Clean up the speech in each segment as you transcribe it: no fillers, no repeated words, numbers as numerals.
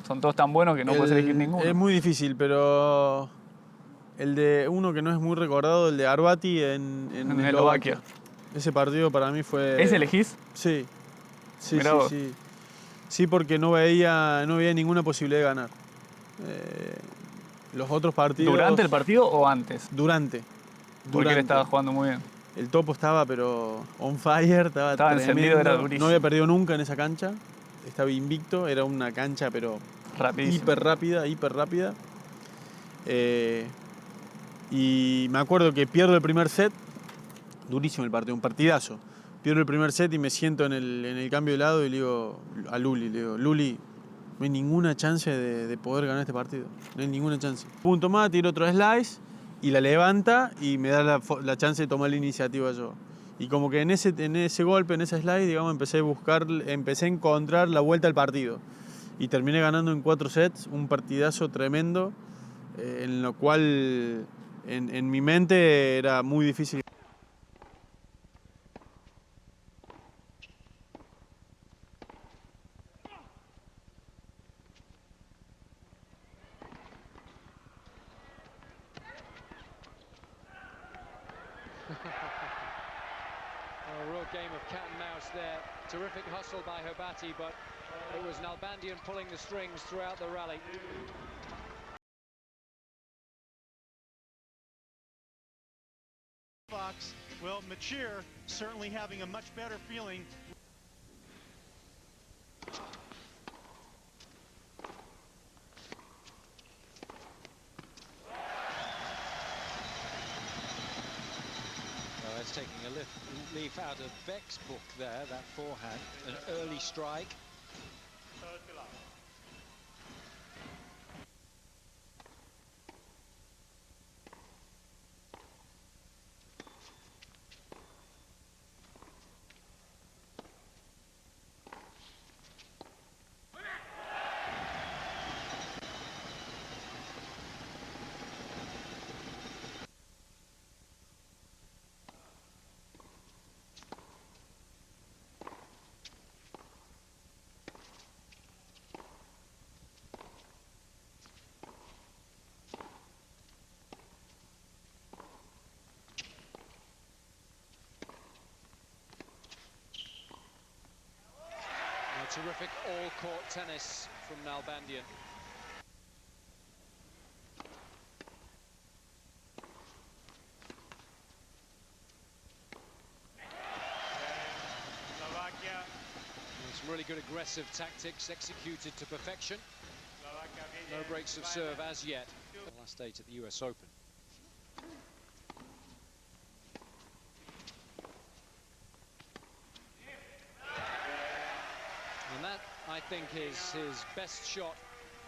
Son todos tan buenos que no puedes elegir ninguno. Es muy difícil, pero el de uno que no es muy recordado, el de Hrbaty en Eslovaquia. Ese partido para mí fue... ¿Ese elegís? Sí. Sí, Mirá sí, vos. sí. Sí, porque no veía ninguna posibilidad de ganar. Los otros partidos... ¿Durante el partido o antes? Durante. Porque él estaba jugando muy bien. El Topo estaba, pero on fire, estaba tremendo. Encendido, era durísimo. No había perdido nunca en esa cancha. Estaba invicto, era una cancha, pero rapidísimo. hiper rápida. Y me acuerdo que pierdo el primer set. Durísimo el partido, un partidazo. Pierdo el primer set y me siento en el cambio de lado y le digo a Luli, Luli, no hay ninguna chance de poder ganar este partido. No hay ninguna chance. Punto más, tiro otro slice y la levanta y me da la chance de tomar la iniciativa yo. Y como que en ese golpe, en ese slide, digamos, empecé a encontrar la vuelta al partido. Y terminé ganando en 4 sets, un partidazo tremendo, en lo cual en mi mente era muy difícil. A real game of cat and mouse there. Terrific hustle by Hrbaty, but it was Nalbandian pulling the strings throughout the rally. Fox, well, Mechir certainly having a much better feeling. That's taking a leaf out of Beck's book there, that forehand, an early strike. Terrific all-court tennis from Nalbandian. Some really good aggressive tactics executed to perfection. No breaks of serve as yet. The last 8 at the US Open. And that, I think, is his best shot.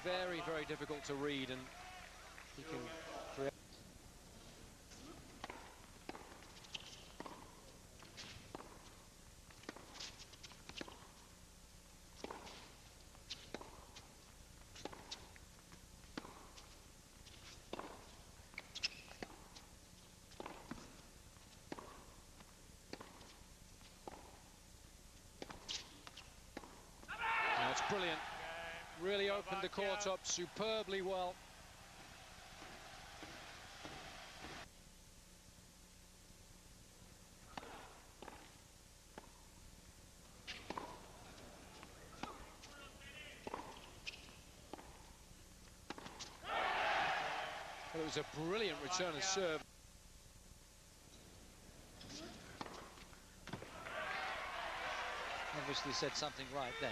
Very, very difficult to read, and he can create. That's brilliant. Really opened the court up superbly well. Well, it was a brilliant return of serve. Obviously said something right then.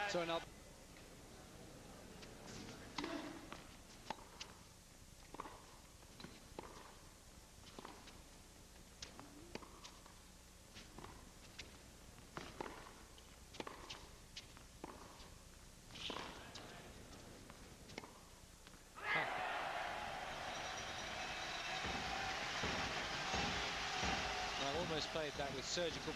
So now I almost played that with surgical.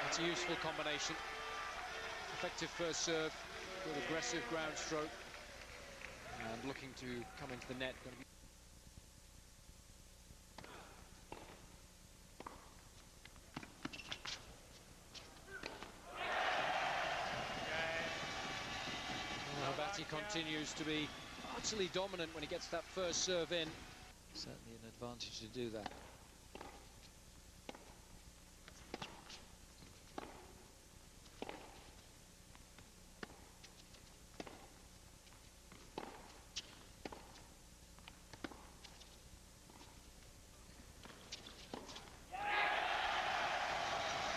It's a useful combination. Effective first serve, good aggressive ground stroke. And looking to come into the net. Gonna be Hrbaty continues to be utterly dominant when he gets that first serve in. Certainly an advantage to do that.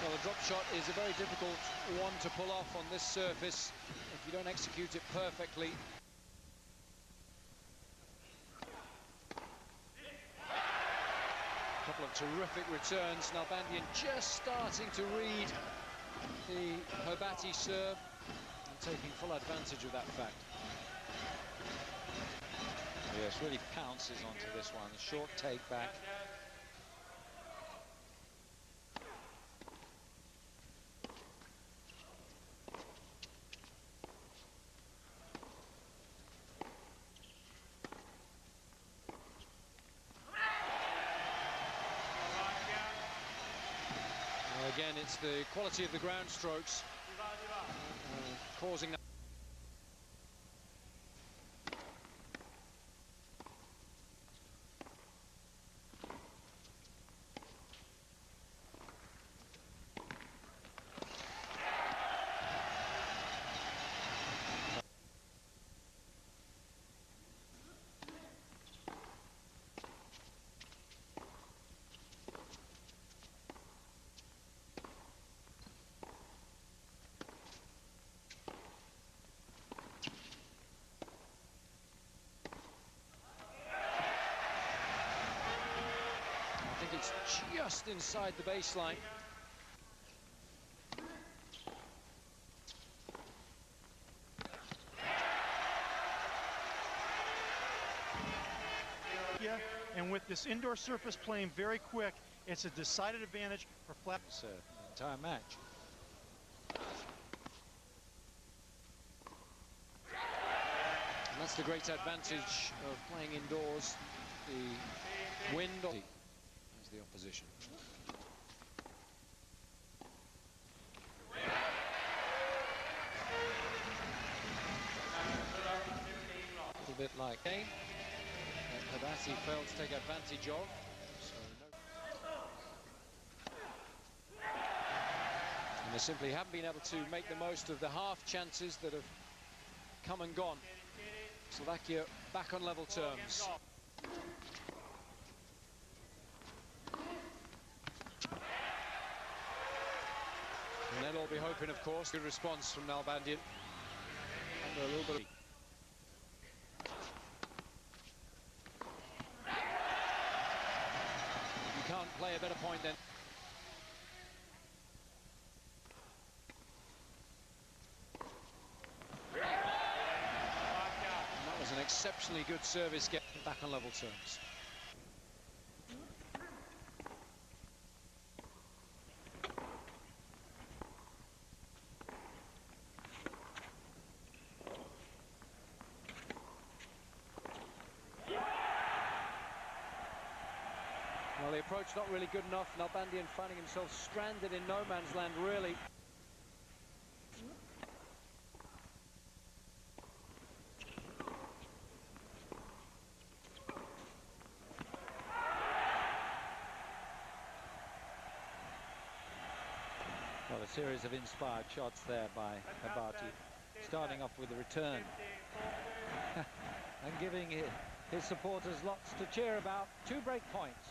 Well, the drop shot is a very difficult one to pull off on this surface if you don't execute it perfectly. A couple of terrific returns. Nalbandian just starting to read the Hrbaty serve and taking full advantage of that fact. Yes, really pounces onto this one. A short take back. Again, it's the quality of the ground strokes causing that. It's just inside the baseline. Yeah, and with this indoor surface playing very quick, it's a decided advantage for flat. The entire match. And that's the great advantage of playing indoors. The wind is the opposition. A little bit like Hrbaty failed to take advantage of. So and they simply haven't been able to make the most of the half chances that have come and gone. Slovakia back on level terms. And they'll all be hoping, of course, good response from Nalbandian. Under a little bit of... You can't play a better point then. And that was an exceptionally good service, getting back on level terms. Well, the approach not really good enough. Nalbandian finding himself stranded in no man's land, really. Well, a series of inspired shots there by Hrbaty, starting off with a return and giving his supporters lots to cheer about. 2 break points.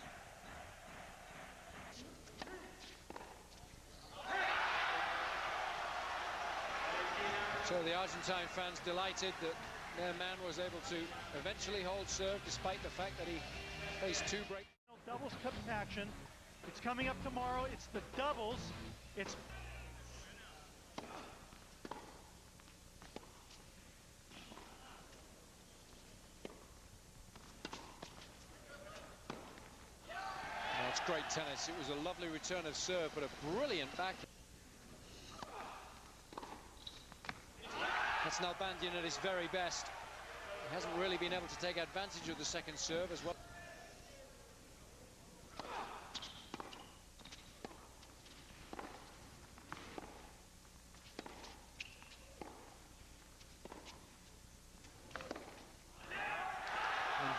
So the Argentine fans delighted that their man was able to eventually hold serve despite the fact that he faced 2 break. Doubles cup action. It's coming up tomorrow. It's the doubles. It's That's great tennis. It was a lovely return of serve, but a brilliant back. That's Nalbandian at his very best. hasn't really been able to take advantage of the second serve as well.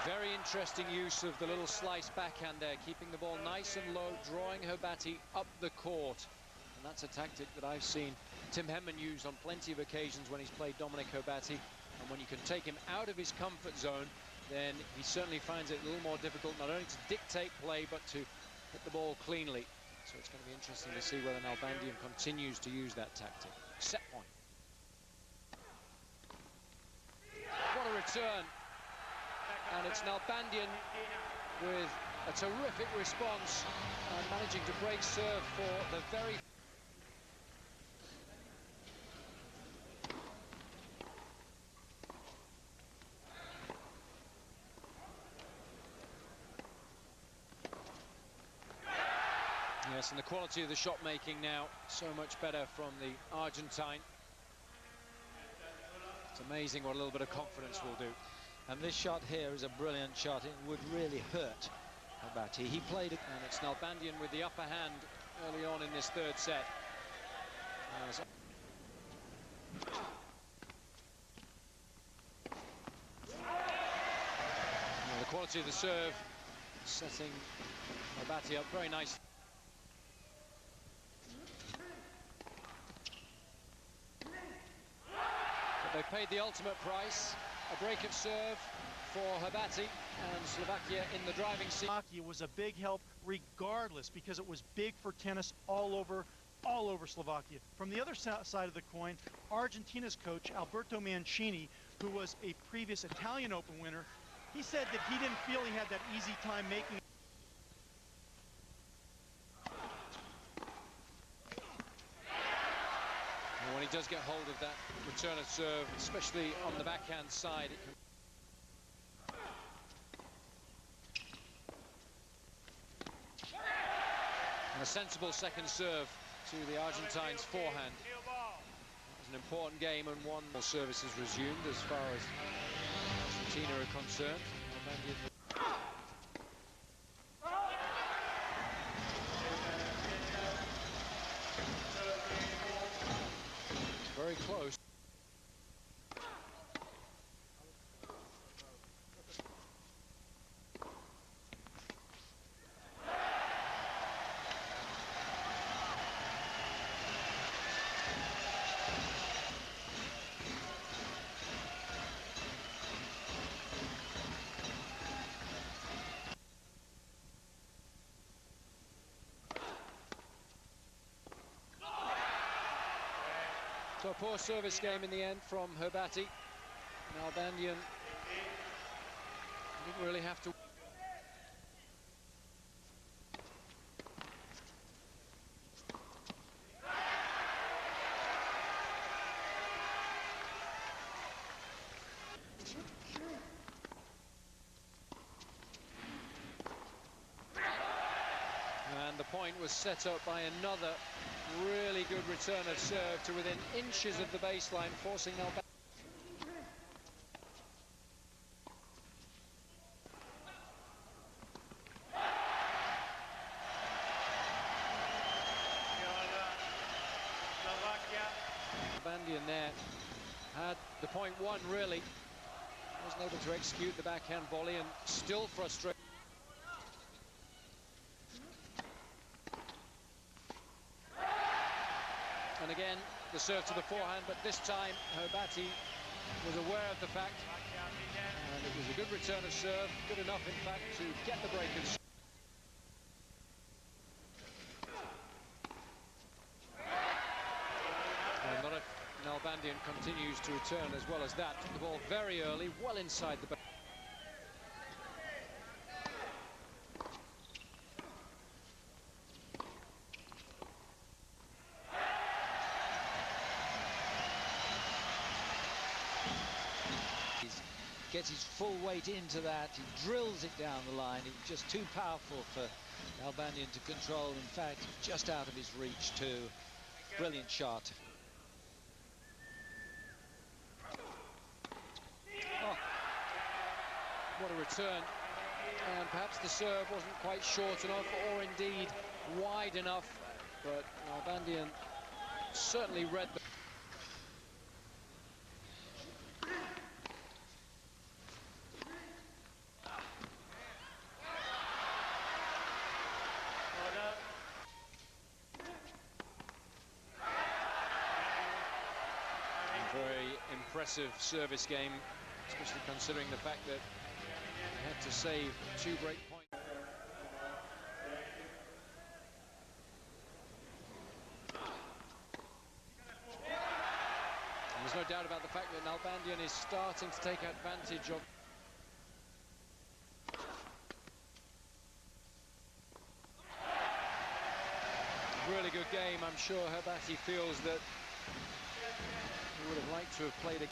Very interesting use of the little slice backhand there, keeping the ball nice and low, drawing Hrbaty up the court. And that's a tactic that I've seen Tim Henman use on plenty of occasions when he's played Dominik Hrbaty. And when you can take him out of his comfort zone, then he certainly finds it a little more difficult not only to dictate play, but to hit the ball cleanly. So it's going to be interesting to see whether Nalbandian continues to use that tactic. Set point. What a return. And it's Nalbandian with a terrific response and managing to break serve for the very... Yes, and the quality of the shot making now so much better from the Argentine. It's amazing what a little bit of confidence will do. And this shot here is a brilliant shot. It would really hurt Hrbaty. He played it. And it's Nalbandian with the upper hand early on in this third set. The quality of the serve setting Hrbaty up very nicely. But they paid the ultimate price. A break of serve for Hrbaty and Slovakia in the driving seat. Slovakia was a big help regardless, because it was big for tennis all over Slovakia. From the other side of the coin, Argentina's coach, Alberto Mancini, who was a previous Italian Open winner, he said that he didn't feel he had that easy time making. When he does get hold of that return of serve, especially on the backhand side, it can... And a sensible second serve to the Argentine's forehand. It was an important game, and one more services resumed as far as Argentina are concerned. Very close. So a poor service game in the end from Hrbaty. Nalbandian didn't really have to. And the point was set up by another really good return of serve to within inches of the baseline, forcing Nalbandian. Nalbandian there had the point won, really. Wasn't able to execute the backhand volley and still frustrated. And again, the serve to the forehand, but this time Hrbaty was aware of the fact, and it was a good return of serve, good enough in fact to get the break of serve. And Nalbandian continues to return as well as that. Took the ball very early, well inside the back. Gets his full weight into that, he drills it down the line. It was just too powerful for Nalbandian to control. In fact, just out of his reach too. Brilliant shot. Oh, What a return. And perhaps the serve wasn't quite short enough or indeed wide enough, but Nalbandian certainly read the... Very impressive service game, especially considering the fact that he had to save 2 break points. And there's no doubt about the fact that Nalbandian is starting to take advantage of... Really good game. I'm sure Hrbaty feels that he would have liked to have played a...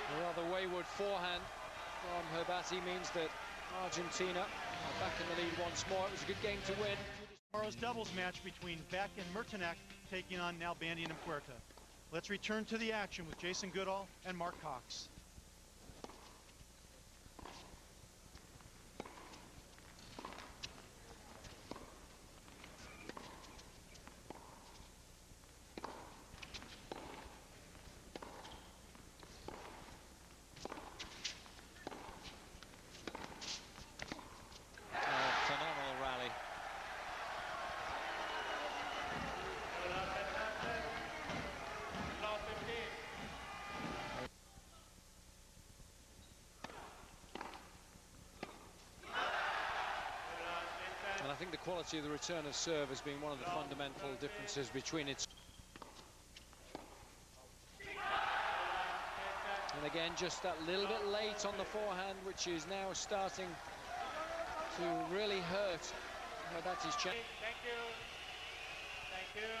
A rather wayward forehand from Hrbaty means that Argentina are back in the lead once more. It was a good game to win. Tomorrow's doubles match between Beck and Mertenek taking on Nalbandian and Puerta. Let's return to the action with Jason Goodall and Mark Cox. Phenomenal rally. And I think the quality of the return of serve has been one of the fundamental differences between its... And again, just that little bit late on the forehand, which is now starting to really hurt Hrbaty's chance. Thank you. Thank you.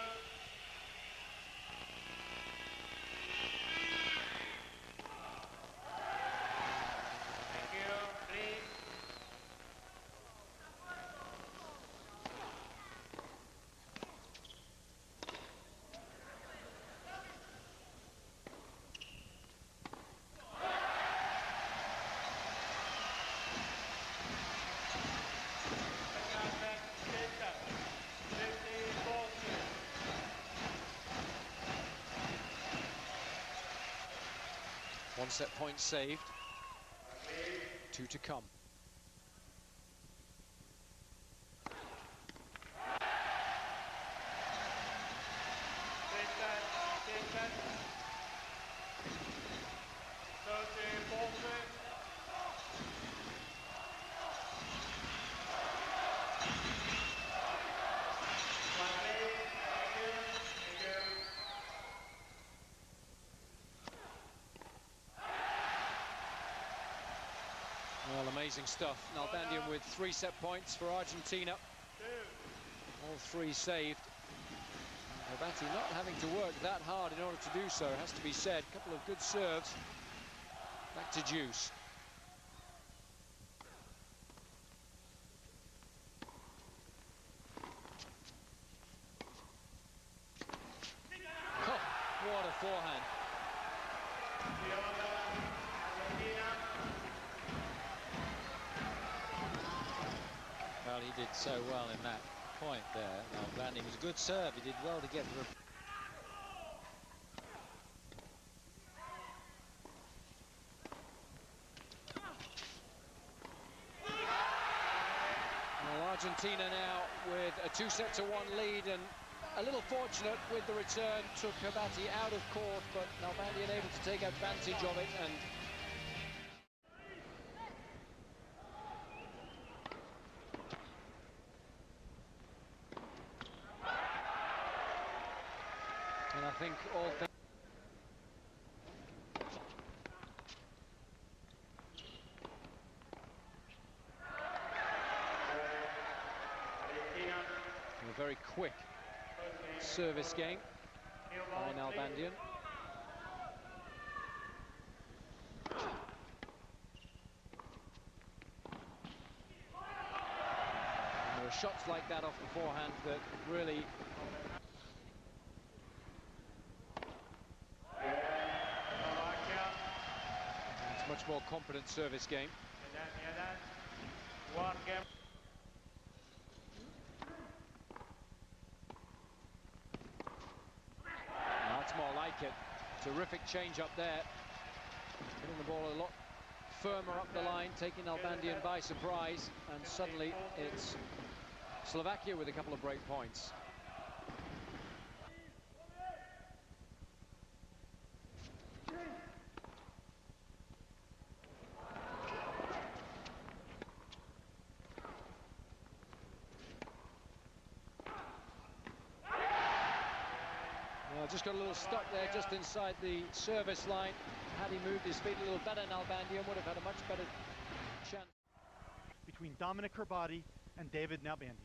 Thank you, please. One set point saved. 2 to come. Well, amazing stuff. Nalbandian with 3 set points for Argentina. All 3 saved. Hrbaty not having to work that hard in order to do so, has to be said. A couple of good serves. Back to juice. Oh, what a forehand. Well, he did so well in that point there. Nalbandian was a good serve. He did well to get the... Well, Argentina now with a 2-1 lead, and a little fortunate with the return. Took Hrbaty out of court, but Nalbandian able to take advantage of it. And I think all things... very quick service game by Nalbandian. There are shots like that off the forehand that really... It's a much more competent service game. One game. That's more like it. Terrific change up there. Hitting the ball a lot firmer up the line, taking Nalbandian by surprise, and suddenly it's Slovakia with a couple of break points. Just got a little stuck there, just inside the service line. Had he moved his feet a little better, Nalbandian would have had a much better chance. Between Dominik Hrbaty and David Nalbandian.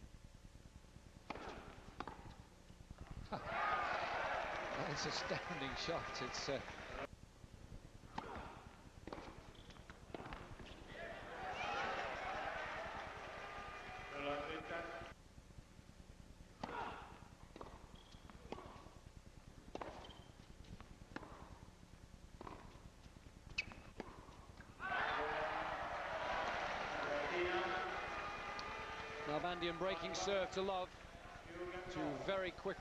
It's a astounding shot. It's Nalbandian breaking serve to love, to very quick.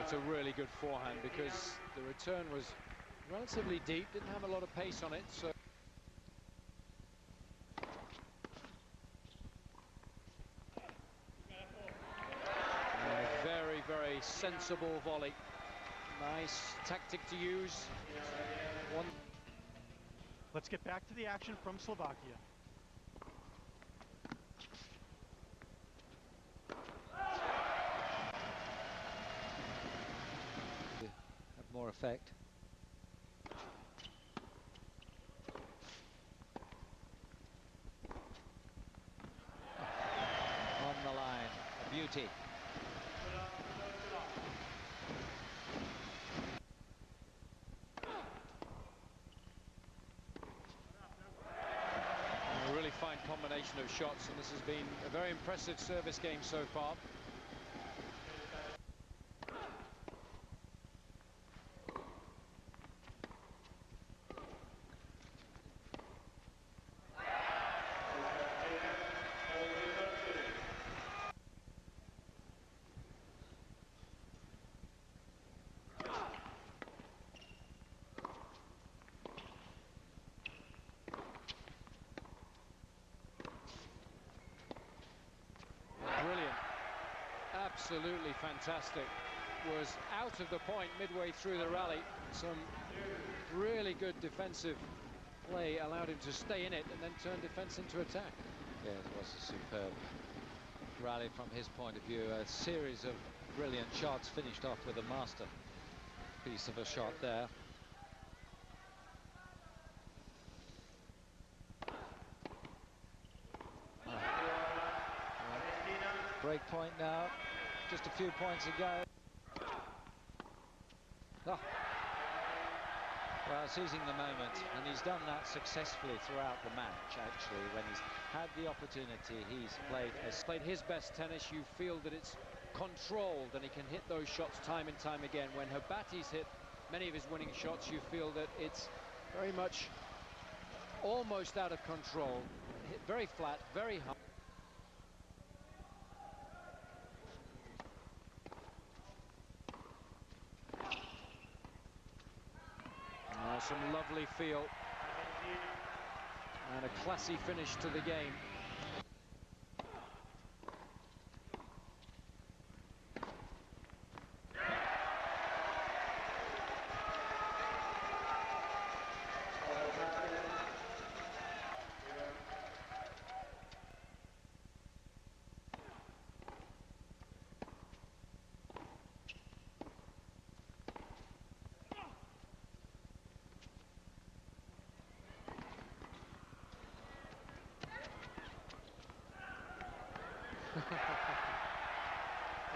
It's a really good forehand because the return was relatively deep, didn't have a lot of pace on it, so a very, very sensible volley. Nice tactic to use. Let's get back to the action from Slovakia. have more effect. On the line, a beauty. A really fine combination of shots, and this has been a very impressive service game so far. Absolutely fantastic. Was out of the point midway through the rally. Some really good defensive play allowed him to stay in it and then turn defense into attack. Yeah, it was a superb rally from his point of view. A series of brilliant shots, finished off with a master piece of a shot there. Break point now. Just a few points ago. Oh. Well, seizing the moment, and he's done that successfully throughout the match, actually. When he's had the opportunity, he's played his best tennis. You feel that it's controlled, and he can hit those shots time and time again. When Hrbaty's hit many of his winning shots, you feel that it's very much almost out of control. Hit very flat, very high. Some lovely feel and a classy finish to the game.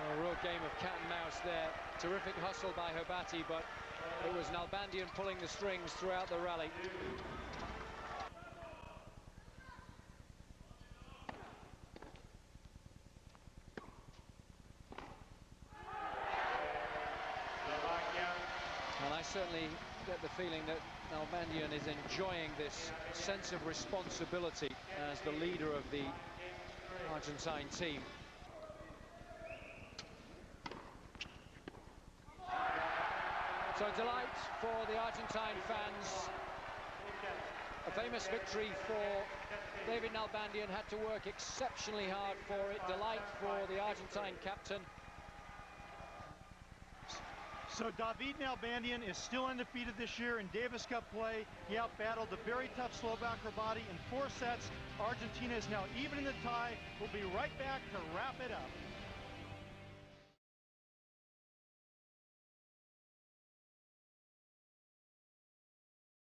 A real game of cat and mouse there. Terrific hustle by Hrbaty, but it was Nalbandian pulling the strings throughout the rally. And I certainly get the feeling that Nalbandian is enjoying this sense of responsibility as the leader of the Argentine team. So delight for the Argentine fans. A famous victory for David Nalbandian, had to work exceptionally hard for it. Delight for the Argentine captain. So David Nalbandian is still undefeated this year in Davis Cup play. He outbattled the very tough Slovak Hrbaty in 4 sets. Argentina is now even in the tie. We'll be right back to wrap it up.